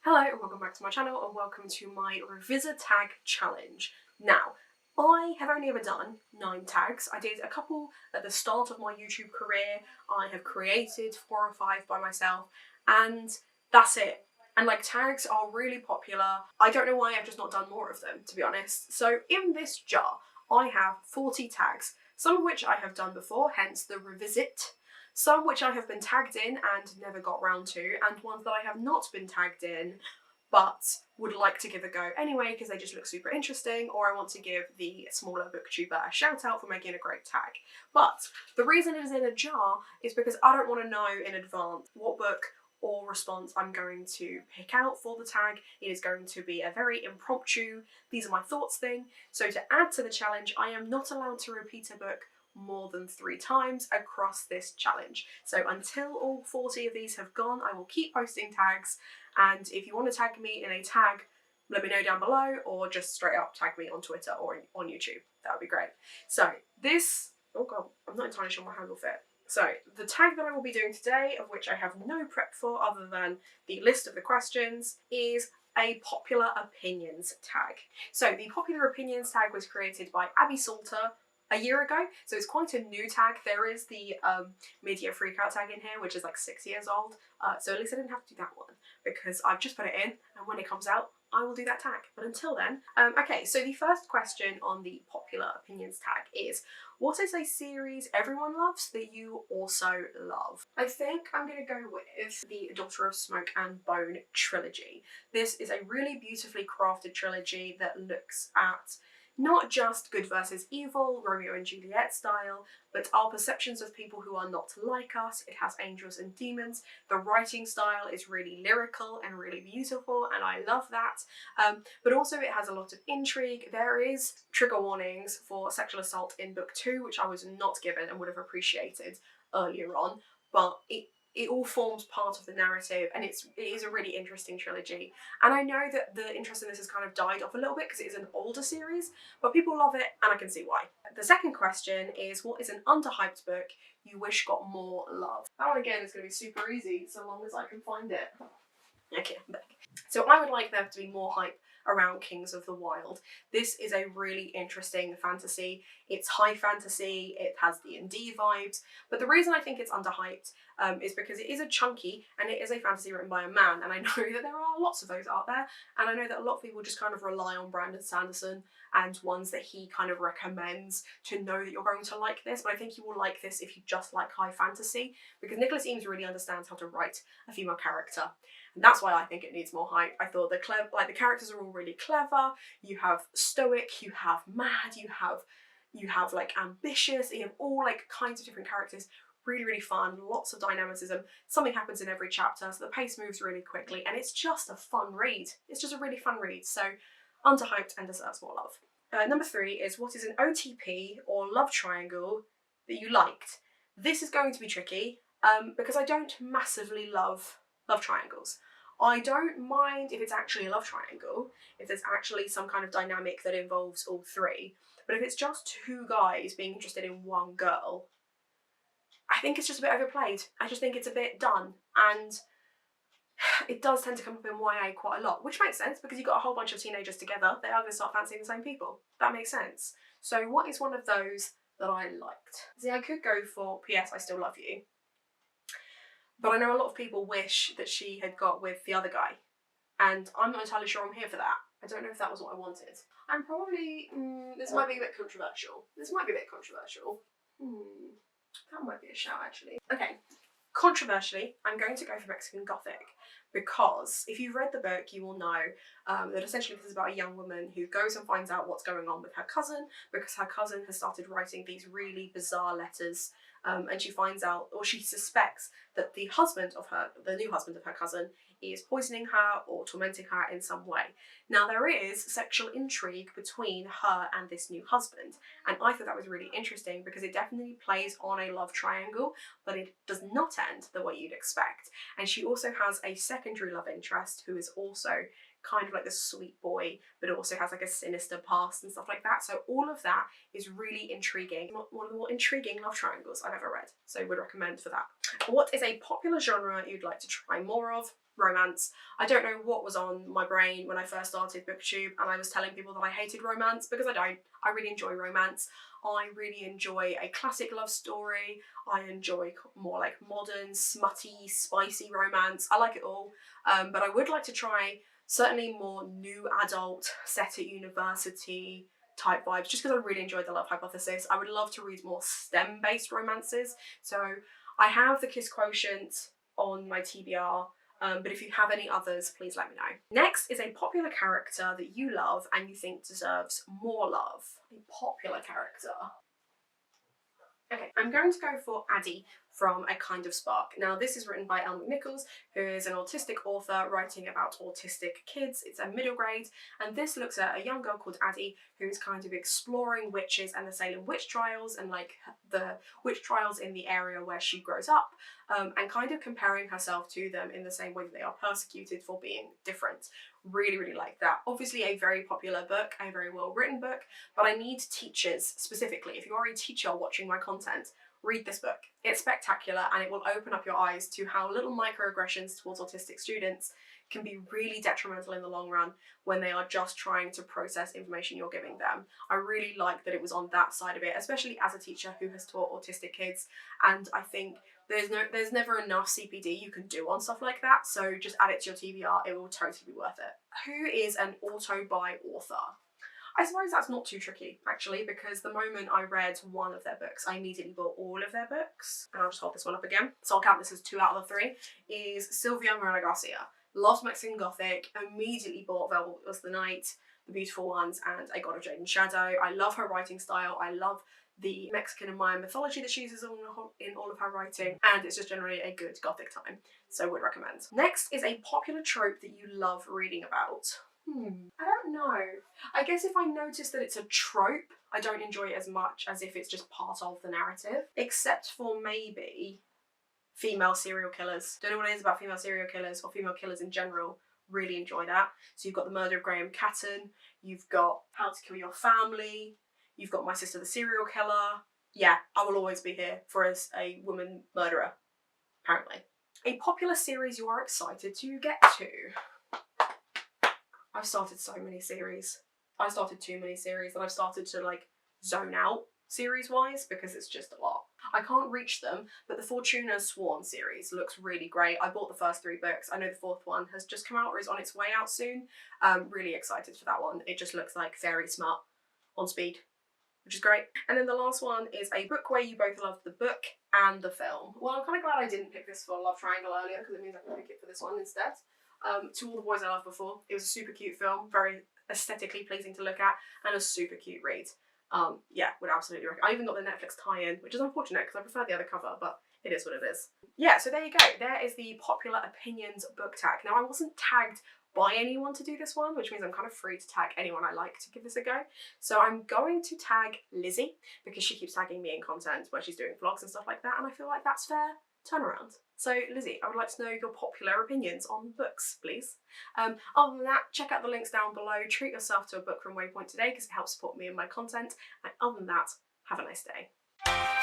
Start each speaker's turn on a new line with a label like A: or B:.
A: Hello and welcome back to my channel and welcome to my revisit tag challenge. Now, I have only ever done 9 tags. I did a couple at the start of my YouTube career. I have created 4 or 5 by myself and that's it. And like, tags are really popular. I don't know why I've just not done more of them, to be honest. So in this jar, I have 40 tags, some of which I have done before, hence the revisit. Some which I have been tagged in and never got round to, and ones that I have not been tagged in but would like to give a go anyway because they just look super interesting, or I want to give the smaller booktuber a shout out for making a great tag. But the reason it is in a jar is because I don't want to know in advance what book or response I'm going to pick out for the tag. It is going to be a very impromptu, these are my thoughts thing. So to add to the challenge, I am not allowed to repeat a book more than 3 times across this challenge. So until all 40 of these have gone, I will keep posting tags, and if you want to tag me in a tag, let me know down below, or just straight up tag me on Twitter or on YouTube. That would be great. So this, oh god, I'm not entirely sure my hand will fit. So the tag that I will be doing today, of which I have no prep for other than the list of the questions, is a popular opinions tag. So the popular opinions tag was created by Abby Salter a year ago, so it's quite a new tag. There is the media freakout tag in here, which is like 6 years old, so at least I didn't have to do that one because I've just put it in, and when it comes out I will do that tag. But until then, okay, so the first question on the popular opinions tag is, what is a series everyone loves that you also love? I think I'm going to go with the Daughter of Smoke and Bone trilogy. This is a really beautifully crafted trilogy that looks at not just good versus evil, Romeo and Juliet style, but our perceptions of people who are not like us. It has angels and demons. The writing style is really lyrical and really beautiful, and I love that. But also it has a lot of intrigue. There is trigger warnings for sexual assault in book 2, which I was not given and would have appreciated earlier on, but it all forms part of the narrative, and it is a really interesting trilogy. And I know that the interest in this has kind of died off a little bit because it is an older series, but people love it and I can see why. The second question is, what is an underhyped book you wish got more love? That one again is going to be super easy so long as I can find it. Okay, I'm back. So I would like there to be more hype around Kings of the Wild. This is a really interesting fantasy. It's high fantasy, it has D&D vibes, but the reason I think it's underhyped is because it is a chunky and it is a fantasy written by a man, and I know that there are lots of those out there, and I know that a lot of people just kind of rely on Brandon Sanderson and ones that he kind of recommends to know that you're going to like this, but I think you will like this if you just like high fantasy, because Nicholas Eames really understands how to write a female character. And that's why I think it needs more hype. I thought the characters are all really clever. You have stoic, you have mad, you have like ambitious, you have all like kinds of different characters. Really, really fun, lots of dynamicism. Something happens in every chapter, so the pace moves really quickly, and it's just a fun read. It's just a really fun read, so underhyped and deserves more love. Number 3 is, what is an OTP or love triangle that you liked? This is going to be tricky because I don't massively love love triangles. I don't mind if it's actually a love triangle, if there's actually some kind of dynamic that involves all 3, but if it's just 2 guys being interested in 1 girl, I think it's just a bit overplayed. I just think it's a bit done, and it does tend to come up in YA quite a lot, which makes sense because you've got a whole bunch of teenagers together, they are going to start fancying the same people. That makes sense. So what is one of those that I liked? See, I could go for P.S. I Still Love You, but I know a lot of people wish that she had got with the other guy, and I'm not entirely sure I'm here for that. I don't know if that was what I wanted. I'm probably, this might be a bit controversial. That might be a shout, actually. Okay, controversially, I'm going to go for Mexican Gothic, because if you've read the book, you will know that essentially this is about a young woman who goes and finds out what's going on with her cousin, because her cousin has started writing these really bizarre letters, and she finds out, or she suspects, that the new husband of her cousin is poisoning her or tormenting her in some way. Now, there is sexual intrigue between her and this new husband, and I thought that was really interesting because it definitely plays on a love triangle, but it does not end the way you'd expect. And she also has a secondary love interest who is also kind of like the sweet boy, but also has like a sinister past and stuff like that. So all of that is really intriguing. One of the more intriguing love triangles I've ever read, so would recommend for that. What is a popular genre you'd like to try more of? romance. I don't know what was on my brain when I first started BookTube and I was telling people that I hated romance, because I don't. I really enjoy romance. I really enjoy a classic love story. I enjoy more like modern, smutty, spicy romance. I like it all, but I would like to try certainly more new adult, set at university type vibes, just because I really enjoyed The Love Hypothesis. I would love to read more STEM-based romances. So I have The Kiss Quotient on my TBR, but if you have any others, please let me know. Next is a popular character that you love and you think deserves more love. A popular character. Okay, I'm going to go for Addie from A Kind of Spark. Now, this is written by Elle McNichols, who is an autistic author writing about autistic kids. It's a middle grade, and this looks at a young girl called Addie who's kind of exploring witches and the Salem witch trials and like the witch trials in the area where she grows up, and kind of comparing herself to them in the same way that they are persecuted for being different. Really, really like that. Obviously a very popular book, a very well written book, but I need teachers specifically. If you are a teacher watching my content, read this book. It's spectacular and it will open up your eyes to how little microaggressions towards autistic students can be really detrimental in the long run when they are just trying to process information you're giving them. I really like that it was on that side of it, especially as a teacher who has taught autistic kids, and I think there's never enough CPD you can do on stuff like that, so just add it to your TBR, it will totally be worth it. Who is an auto-buy author? I suppose that's not too tricky, actually, because the moment I read one of their books, I immediately bought all of their books. And I'll just hold this one up again, so I'll count this as 2 out of the 3, is Sylvia Moreno Garcia. Loved Mexican Gothic, immediately bought Velvet Was the Night, The Beautiful Ones, and A God of Jade and Shadow. I love her writing style, I love the Mexican and Mayan mythology that she uses in all of her writing, and it's just generally a good Gothic time, so would recommend. Next is a popular trope that you love reading about. I don't know. I guess if I notice that it's a trope, I don't enjoy it as much as if it's just part of the narrative, except for maybe female serial killers. Don't know what it is about female serial killers or female killers in general. Really enjoy that. So you've got The Murder of Graham Catton, you've got How to Kill Your Family, you've got My Sister the Serial Killer. Yeah, I will always be here for as a woman murderer, apparently. A popular series you are excited to get to. I've started so many series. I started too many series and I've started to like zone out series-wise because it's just a lot. I can't reach them, but the Fortuna Sworn series looks really great. I bought the first 3 books. I know the 4th one has just come out or is on its way out soon. Really excited for that one. It just looks like fairy smart on speed, which is great. And then the last one is a book where you both loved the book and the film. Well, I'm kind of glad I didn't pick this for Love Triangle earlier because it means I can pick it for this one instead. To All the Boys I Loved Before. It was a super cute film, very aesthetically pleasing to look at, and a super cute read. Yeah, would absolutely recommend. I even got the Netflix tie-in, which is unfortunate because I prefer the other cover, but it is what it is. Yeah, so there you go. There is the popular opinions book tag. Now, I wasn't tagged by anyone to do this one, which means I'm kind of free to tag anyone I like to give this a go. So I'm going to tag Lizzie because she keeps tagging me in content where she's doing vlogs and stuff like that, and I feel like that's fair turnaround. So Lizzie, I would like to know your popular opinions on books, please. Other than that, check out the links down below. Treat yourself to a book from Waypoint today because it helps support me and my content. And other than that, have a nice day.